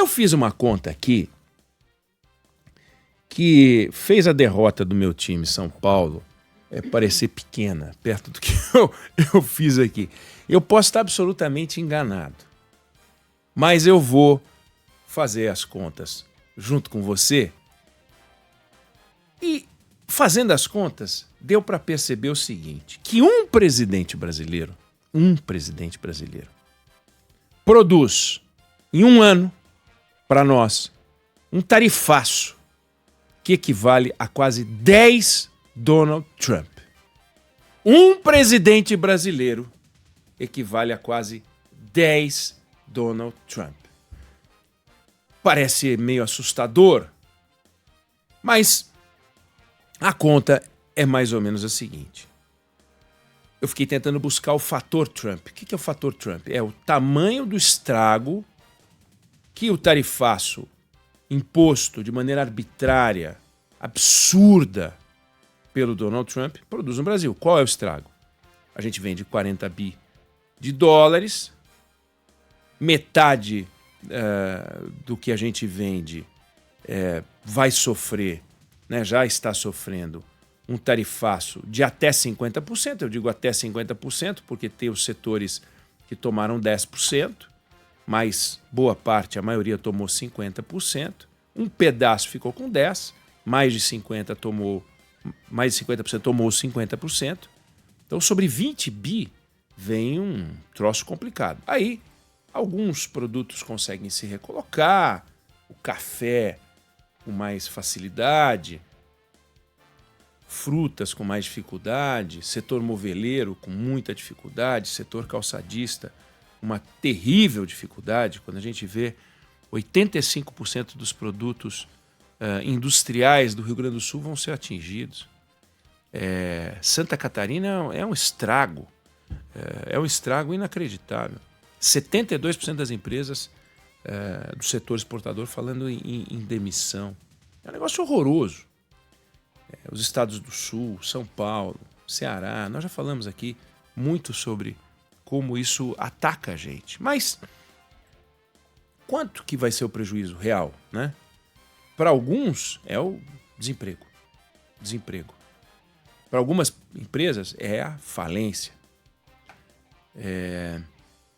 Eu fiz uma conta aqui que fez a derrota do meu time, São Paulo, parecer pequena, perto do que eu fiz aqui. Eu posso estar absolutamente enganado, mas eu vou fazer as contas junto com você. E fazendo as contas, deu para perceber o seguinte, que um presidente brasileiro produz em um ano, para nós, um tarifaço que equivale a quase 10 Donald Trump. Um presidente brasileiro equivale a quase 10 Donald Trump. Parece meio assustador, mas a conta é mais ou menos a seguinte. Eu fiquei tentando buscar o fator Trump. O que é o fator Trump? É o tamanho do estrago que o tarifaço imposto de maneira arbitrária, absurda, pelo Donald Trump, produz no Brasil. Qual é o estrago? A gente vende 40 bi de dólares, metade do que a gente vende vai sofrer, né, já está sofrendo um tarifaço de até 50%, eu digo até 50%, porque tem os setores que tomaram 10%, mas boa parte, a maioria tomou 50%, um pedaço ficou com 10%, mais de 50% tomou 50%, então sobre 20 bi vem um troço complicado. Aí, alguns produtos conseguem se recolocar, o café com mais facilidade, frutas com mais dificuldade, setor moveleiro com muita dificuldade, setor calçadista, uma terrível dificuldade. Quando a gente vê 85% dos produtos industriais do Rio Grande do Sul vão ser atingidos. Santa Catarina é um estrago, é um estrago inacreditável. 72% das empresas do setor exportador falando em demissão. É um negócio horroroso. Os estados do Sul, São Paulo, Ceará, nós já falamos aqui muito sobre como isso ataca a gente. Mas quanto que vai ser o prejuízo real, né? Para alguns é o desemprego. Para algumas empresas é a falência.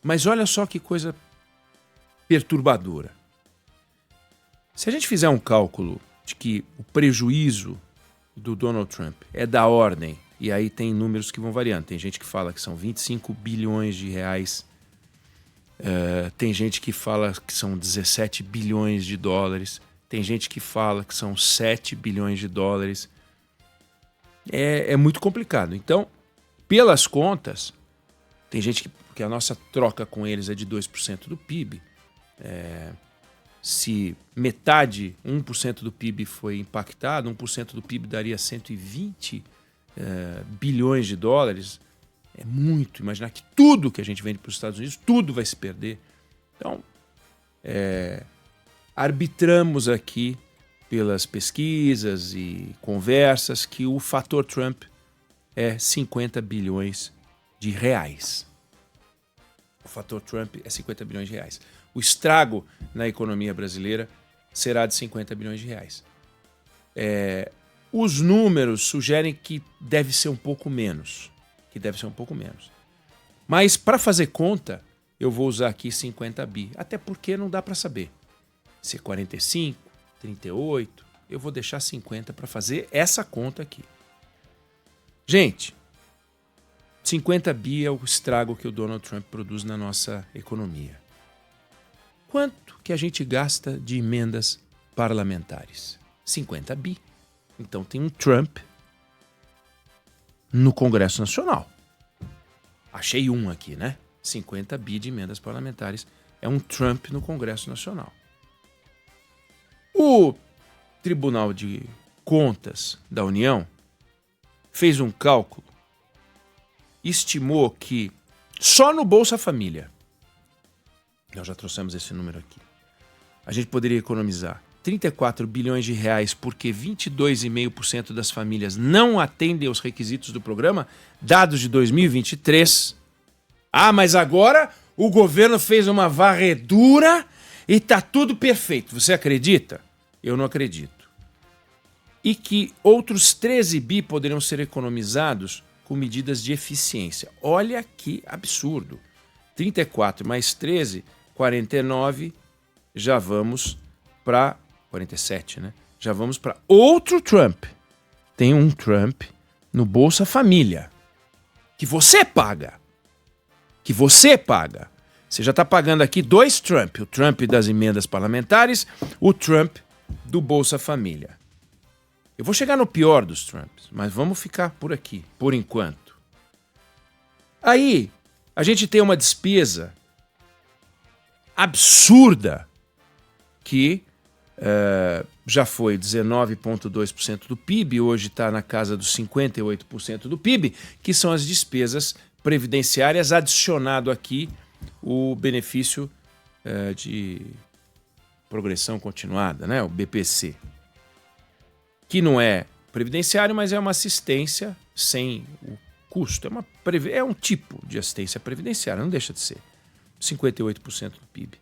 Mas olha só que coisa perturbadora. Se a gente fizer um cálculo de que o prejuízo do Donald Trump é da ordem, e aí tem números que vão variando. Tem gente que fala que são 25 bilhões de reais, tem gente que fala que são 17 bilhões de dólares, tem gente que fala que são 7 bilhões de dólares. É muito complicado. Então, pelas contas, tem gente que a nossa troca com eles é de 2% do PIB. Se metade, 1% do PIB foi impactado, 1% do PIB daria 120 bilhões de dólares. É muito. Imaginar que tudo que a gente vende para os Estados Unidos, tudo vai se perder. Então, arbitramos aqui pelas pesquisas e conversas que o fator Trump é 50 bilhões de reais. O fator Trump é 50 bilhões de reais. O estrago na economia brasileira será de 50 bilhões de reais. Os números sugerem que deve ser um pouco menos. Mas para fazer conta, eu vou usar aqui 50 bi. Até porque não dá para saber. Se é 45, 38, eu vou deixar 50 para fazer essa conta aqui. Gente, 50 bi é o estrago que o Donald Trump produz na nossa economia. Quanto que a gente gasta de emendas parlamentares? 50 bi. Então tem um Trump no Congresso Nacional. Achei um aqui, né? 50 bi de emendas parlamentares. É um Trump no Congresso Nacional. O Tribunal de Contas da União fez um cálculo, estimou que só no Bolsa Família, nós já trouxemos esse número aqui, a gente poderia economizar 34 bilhões de reais porque 22,5% das famílias não atendem aos requisitos do programa, dados de 2023. Mas agora o governo fez uma varredura e tá tudo perfeito. Você acredita? Eu não acredito. E que outros 13 bi poderiam ser economizados com medidas de eficiência. Olha que absurdo. 34 mais 13, 49, já vamos para 47, né? Já vamos para outro Trump. Tem um Trump no Bolsa Família que você paga. Que você paga. Você já está pagando aqui 2 Trump. O Trump das emendas parlamentares, o Trump do Bolsa Família. Eu vou chegar no pior dos Trumps, mas vamos ficar por aqui, por enquanto. Aí, a gente tem uma despesa absurda que já foi 19,2% do PIB, hoje está na casa dos 58% do PIB, que são as despesas previdenciárias, adicionado aqui o benefício de progressão continuada, né? O BPC, que não é previdenciário, mas é uma assistência sem o custo. É um tipo de assistência previdenciária, não deixa de ser. 58% do PIB.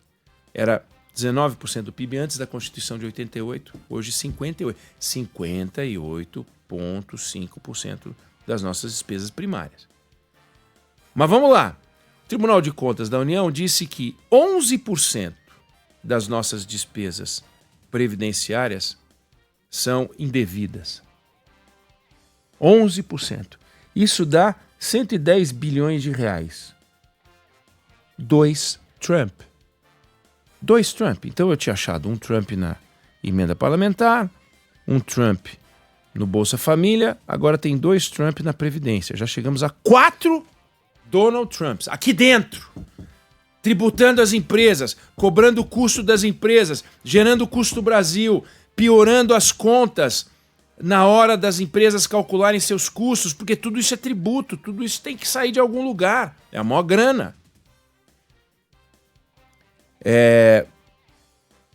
Era 19% do PIB antes da Constituição de 88, hoje 58%. 58,5% das nossas despesas primárias. Mas vamos lá. O Tribunal de Contas da União disse que 11% das nossas despesas previdenciárias são indevidas. 11%. Isso dá 110 bilhões de reais. 2 Trump. 2 Trump. Então eu tinha achado um Trump na emenda parlamentar, um Trump no Bolsa Família, agora tem 2 Trump na Previdência. Já chegamos a 4 Donald Trumps aqui dentro, tributando as empresas, cobrando o custo das empresas, gerando custo do Brasil, piorando as contas na hora das empresas calcularem seus custos, porque tudo isso é tributo, tudo isso tem que sair de algum lugar. É a maior grana.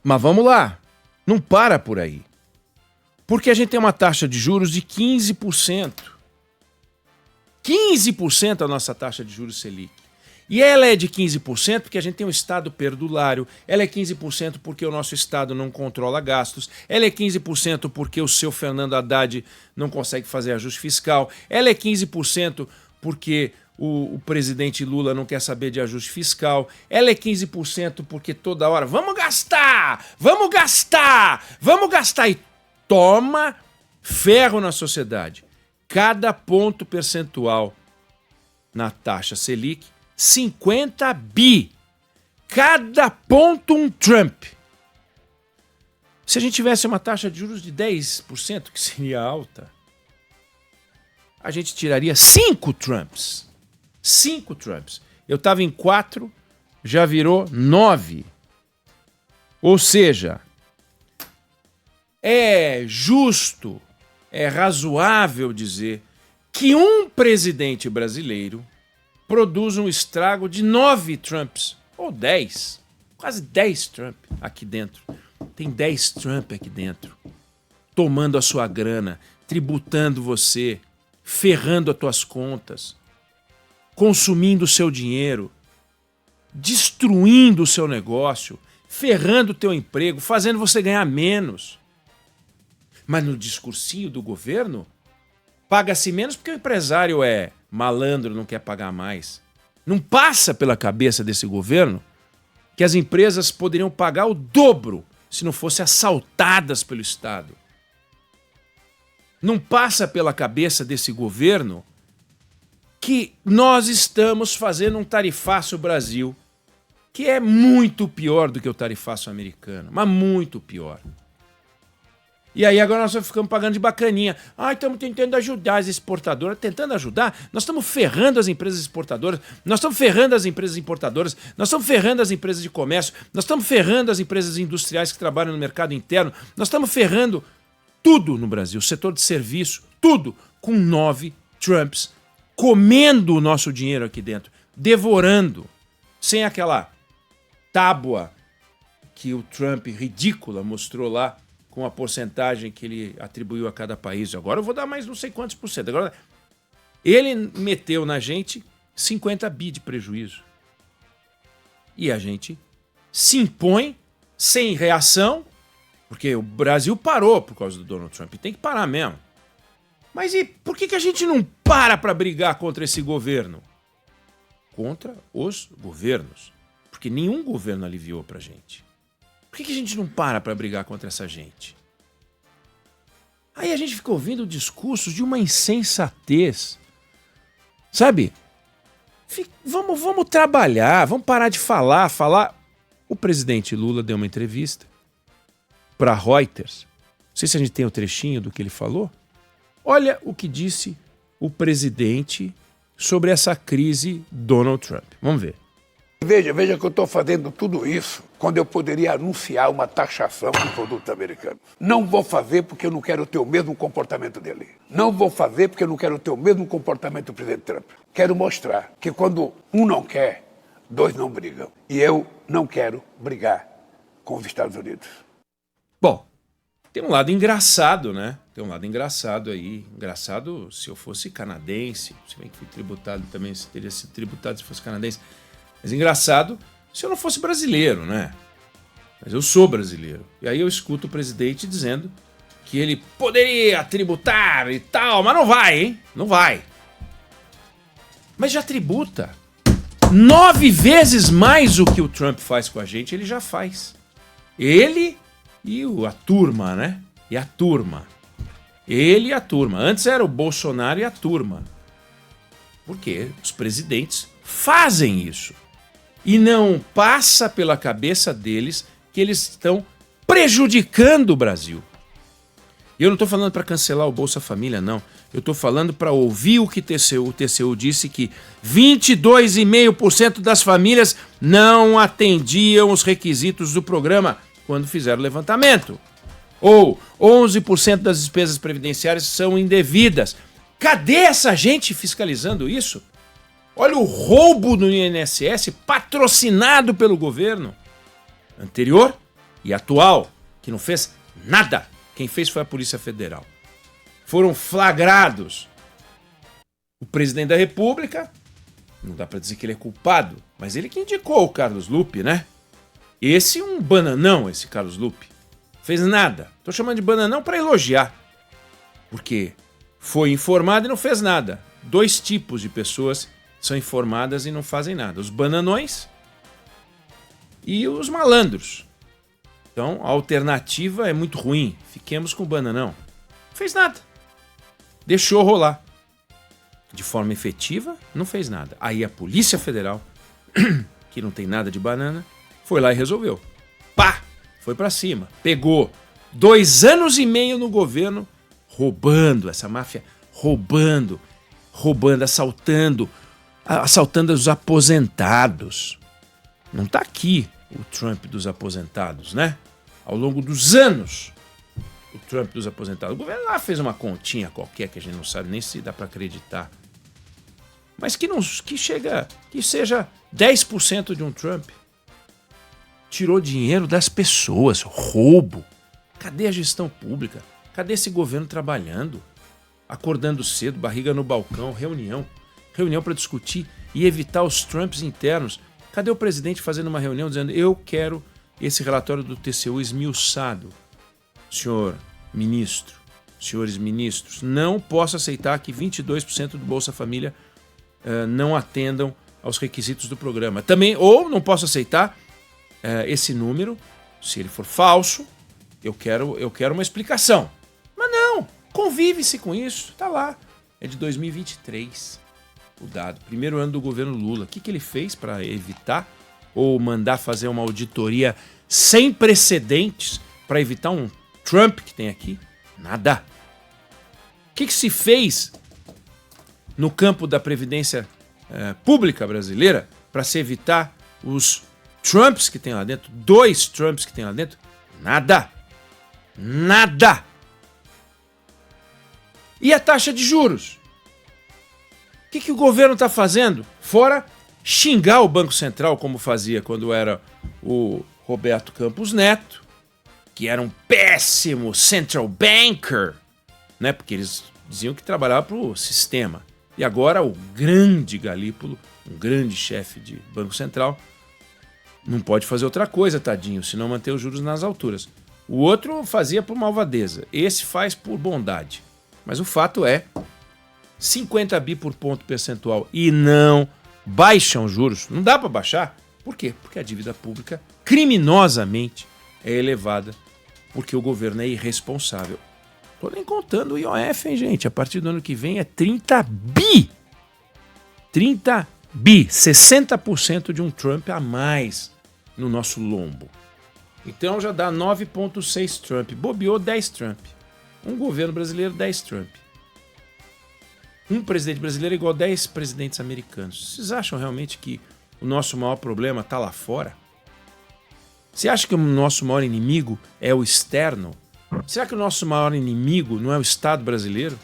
Mas vamos lá, não para por aí. Porque a gente tem uma taxa de juros de 15%. 15% a nossa taxa de juros Selic. E ela é de 15% porque a gente tem um Estado perdulário, ela é 15% porque o nosso Estado não controla gastos, ela é 15% porque o seu Fernando Haddad não consegue fazer ajuste fiscal, ela é 15% porque o presidente Lula não quer saber de ajuste fiscal, ela é 15% porque toda hora vamos gastar, vamos gastar, vamos gastar e toma ferro na sociedade. Cada ponto percentual na taxa Selic, 50 bi. Cada ponto um Trump. Se a gente tivesse uma taxa de juros de 10%, que seria alta, a gente tiraria 5 Trumps. 5 Trumps. Eu estava em 4, já virou 9. Ou seja, é justo, é razoável dizer que um presidente brasileiro produz um estrago de 9 Trumps, ou 10, quase 10 Trump aqui dentro. Tem 10 Trump aqui dentro, tomando a sua grana, tributando você, ferrando as tuas contas, consumindo o seu dinheiro, destruindo o seu negócio, ferrando o teu emprego, fazendo você ganhar menos. Mas no discursinho do governo, paga-se menos porque o empresário é malandro, não quer pagar mais. Não passa pela cabeça desse governo que as empresas poderiam pagar o dobro se não fossem assaltadas pelo Estado. Não passa pela cabeça desse governo que nós estamos fazendo um tarifaço Brasil que é muito pior do que o tarifaço americano, mas muito pior. E aí agora nós ficamos pagando de bacaninha. Estamos tentando ajudar as exportadoras. Tentando ajudar? Nós estamos ferrando as empresas exportadoras, nós estamos ferrando as empresas importadoras, nós estamos ferrando as empresas de comércio, nós estamos ferrando as empresas industriais que trabalham no mercado interno, nós estamos ferrando tudo no Brasil, o setor de serviço, tudo, com 9 Trumps comendo o nosso dinheiro aqui dentro, devorando, sem aquela tábua que o Trump ridícula mostrou lá, com a porcentagem que ele atribuiu a cada país. Agora eu vou dar mais não sei quantos por cento. Agora, ele meteu na gente 50 bi de prejuízo. E a gente se impõe sem reação, porque o Brasil parou por causa do Donald Trump, e tem que parar mesmo. Mas e por que a gente não para brigar contra esse governo? Contra os governos. Porque nenhum governo aliviou pra gente. Por que a gente não para brigar contra essa gente? Aí a gente fica ouvindo discursos de uma insensatez. Sabe? Vamos trabalhar, vamos parar de falar. O presidente Lula deu uma entrevista para Reuters. Não sei se a gente tem o trechinho do que ele falou. Olha o que disse o presidente sobre essa crise Donald Trump. Vamos ver. Veja que eu estou fazendo tudo isso quando eu poderia anunciar uma taxação de produtos americanos. Não vou fazer porque eu não quero ter o mesmo comportamento dele. Não vou fazer porque eu não quero ter o mesmo comportamento do presidente Trump. Quero mostrar que quando um não quer, dois não brigam. E eu não quero brigar com os Estados Unidos. Bom, tem um lado engraçado, né? Tem um lado engraçado aí. Engraçado se eu fosse canadense. Se bem que fui tributado também, teria sido tributado se fosse canadense. Mas engraçado se eu não fosse brasileiro, né? Mas eu sou brasileiro. E aí eu escuto o presidente dizendo que ele poderia tributar e tal, mas não vai, hein? Não vai. Mas já tributa. 9 vezes mais o que o Trump faz com a gente, ele já faz. Ele e a turma, né? E a turma. Ele e a turma. Antes era o Bolsonaro e a turma. Porque os presidentes fazem isso. E não passa pela cabeça deles que eles estão prejudicando o Brasil. E eu não estou falando para cancelar o Bolsa Família, não. Eu estou falando para ouvir o que o TCU disse, que 22,5% das famílias não atendiam os requisitos do programa quando fizeram o levantamento. Ou 11% das despesas previdenciárias são indevidas. Cadê essa gente fiscalizando isso? Olha o roubo no INSS patrocinado pelo governo anterior e atual, que não fez nada. Quem fez foi a Polícia Federal. Foram flagrados o presidente da República, não dá para dizer que ele é culpado, mas ele que indicou o Carlos Lupe, né? Esse um bananão, esse Carlos Lupe. Fez nada. Tô chamando de bananão para elogiar. Porque foi informado e não fez nada. 2 tipos de pessoas são informadas e não fazem nada. Os bananões e os malandros. Então, a alternativa é muito ruim. Fiquemos com o bananão. Não fez nada. Deixou rolar. De forma efetiva, não fez nada. Aí a Polícia Federal, que não tem nada de banana, foi lá e resolveu. Pá! Foi pra cima. Pegou 2 anos e meio no governo, roubando, essa máfia roubando, assaltando os aposentados. Não tá aqui o Trump dos aposentados, né? Ao longo dos anos, o Trump dos aposentados. O governo lá fez uma continha qualquer que a gente não sabe nem se dá para acreditar. Mas que seja 10% de um Trump. Tirou dinheiro das pessoas, roubo. Cadê a gestão pública? Cadê esse governo trabalhando? Acordando cedo, barriga no balcão, reunião para discutir e evitar os Trumps internos. Cadê o presidente fazendo uma reunião dizendo: eu quero esse relatório do TCU esmiuçado? Senhor ministro, senhores ministros, não posso aceitar que 22% do Bolsa Família não atendam aos requisitos do programa. Também, ou não posso aceitar esse número, se ele for falso, eu quero uma explicação. Mas não, convive-se com isso, tá lá. É de 2023 o dado, primeiro ano do governo Lula. O que ele fez para evitar ou mandar fazer uma auditoria sem precedentes para evitar um Trump que tem aqui? Nada. O que se fez no campo da previdência pública brasileira para se evitar os Trumps que tem lá dentro? 2 Trumps que tem lá dentro? Nada. Nada. E a taxa de juros? O que o governo está fazendo? Fora xingar o Banco Central, como fazia quando era o Roberto Campos Neto, que era um péssimo central banker, né? Porque eles diziam que trabalhava para o sistema. E agora o grande Galípolo, um grande chefe de Banco Central, Não pode fazer outra coisa, tadinho, senão manter os juros nas alturas. O outro fazia por malvadeza. Esse faz por bondade. Mas o fato é 50 bi por ponto percentual e não baixam juros. Não dá para baixar. Por quê? Porque a dívida pública criminosamente é elevada porque o governo é irresponsável. Tô nem contando o IOF, hein, gente? A partir do ano que vem é 30 bi. 30 bi. 60% de um Trump a mais no nosso lombo. Então já dá 9,6 Trump. Bobeou 10 Trump. Um governo brasileiro, 10 Trump. Um presidente brasileiro é igual a 10 presidentes americanos. Vocês acham realmente que o nosso maior problema está lá fora? Você acha que o nosso maior inimigo é o externo? Será que o nosso maior inimigo não é o Estado brasileiro?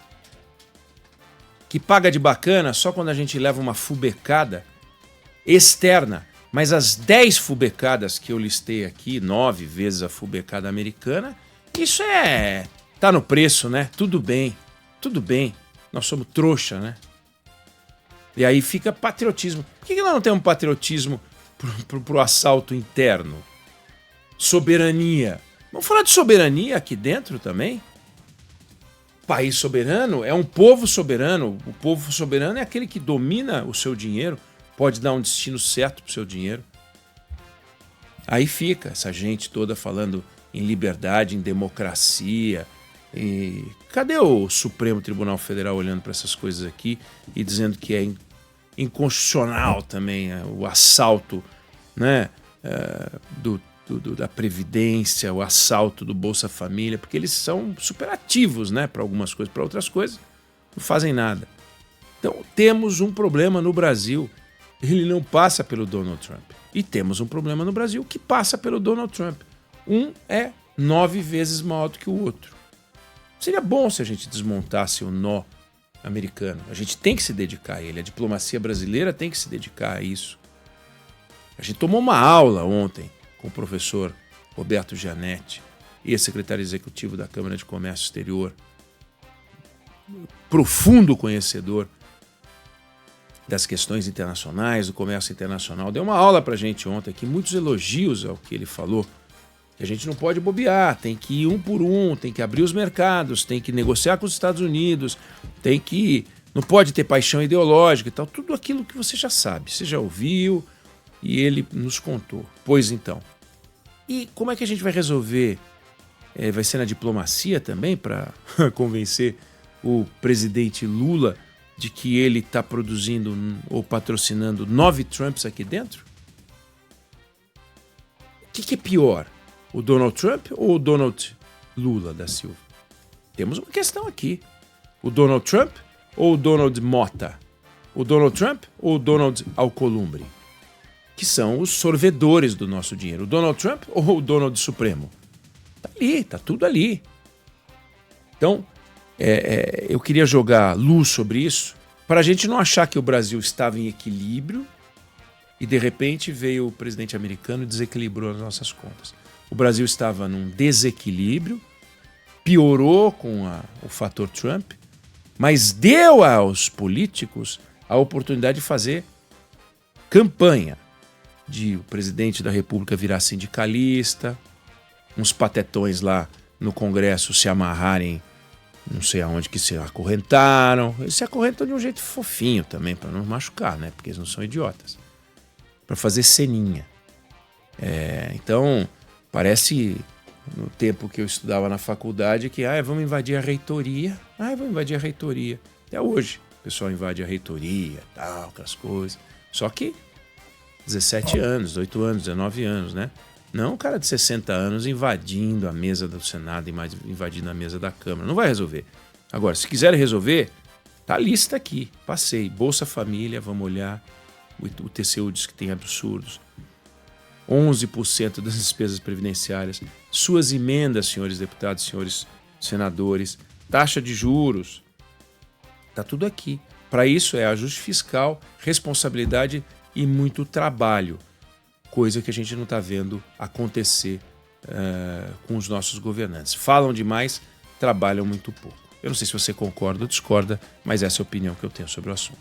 Que paga de bacana só quando a gente leva uma fubecada externa. Mas as 10 fubecadas que eu listei aqui, 9 vezes a fubecada americana, isso tá no preço, né? Tudo bem. Nós somos trouxa, né? E aí fica patriotismo. Por que nós não temos patriotismo pro assalto interno? Soberania. Vamos falar de soberania aqui dentro também? País soberano é um povo soberano. O povo soberano é aquele que domina o seu dinheiro, pode dar um destino certo pro seu dinheiro. Aí fica essa gente toda falando em liberdade, em democracia. E cadê o Supremo Tribunal Federal olhando para essas coisas aqui e dizendo que é inconstitucional também o assalto, né, da Previdência, o assalto do Bolsa Família, porque eles são superativos, né, para algumas coisas, para outras coisas não fazem nada. Então temos um problema no Brasil, ele não passa pelo Donald Trump. E temos um problema no Brasil que passa pelo Donald Trump. Um é 9 vezes maior do que o outro. Seria bom se a gente desmontasse o nó americano. A gente tem que se dedicar a ele. A diplomacia brasileira tem que se dedicar a isso. A gente tomou uma aula ontem com o professor Roberto Gianetti, ex-secretário executivo da Câmara de Comércio Exterior, profundo conhecedor das questões internacionais, do comércio internacional. Deu uma aula para a gente ontem aqui, muitos elogios ao que ele falou. Que a gente não pode bobear, tem que ir um por um, tem que abrir os mercados, tem que negociar com os Estados Unidos, não pode ter paixão ideológica e tal, tudo aquilo que você já sabe, você já ouviu e ele nos contou. Pois então. E como é que a gente vai resolver? Vai ser na diplomacia também para convencer o presidente Lula de que ele está produzindo ou patrocinando 9 Trumps aqui dentro? O que é pior? O Donald Trump ou o Donald Lula da Silva? Temos uma questão aqui. O Donald Trump ou o Donald Mota? O Donald Trump ou o Donald Alcolumbre? Que são os sorvedores do nosso dinheiro. O Donald Trump ou o Donald Supremo? Tá ali, tá tudo ali. Então, eu queria jogar luz sobre isso para a gente não achar que o Brasil estava em equilíbrio e de repente veio o presidente americano e desequilibrou as nossas contas. O Brasil estava num desequilíbrio, piorou com o fator Trump, mas deu aos políticos a oportunidade de fazer campanha, de o presidente da República virar sindicalista, uns patetões lá no Congresso se amarrarem, não sei aonde que se acorrentaram. Eles se acorrentam de um jeito fofinho também, para não machucar, né? Porque eles não são idiotas. Para fazer ceninha. Então... Parece, no tempo que eu estudava na faculdade, que vamos invadir a reitoria. Vamos invadir a reitoria. Até hoje, o pessoal invade a reitoria, tal, aquelas coisas. Só que 17 anos, 18 anos, 19 anos, né? Não um cara de 60 anos invadindo a mesa do Senado, invadindo a mesa da Câmara. Não vai resolver. Agora, se quiserem resolver, tá a lista aqui. Passei. Bolsa Família, vamos olhar. O TCU diz que tem absurdos. 11% das despesas previdenciárias, suas emendas, senhores deputados, senhores senadores, taxa de juros, está tudo aqui. Para isso é ajuste fiscal, responsabilidade e muito trabalho, coisa que a gente não está vendo acontecer com os nossos governantes. Falam demais, trabalham muito pouco. Eu não sei se você concorda ou discorda, mas essa é a opinião que eu tenho sobre o assunto.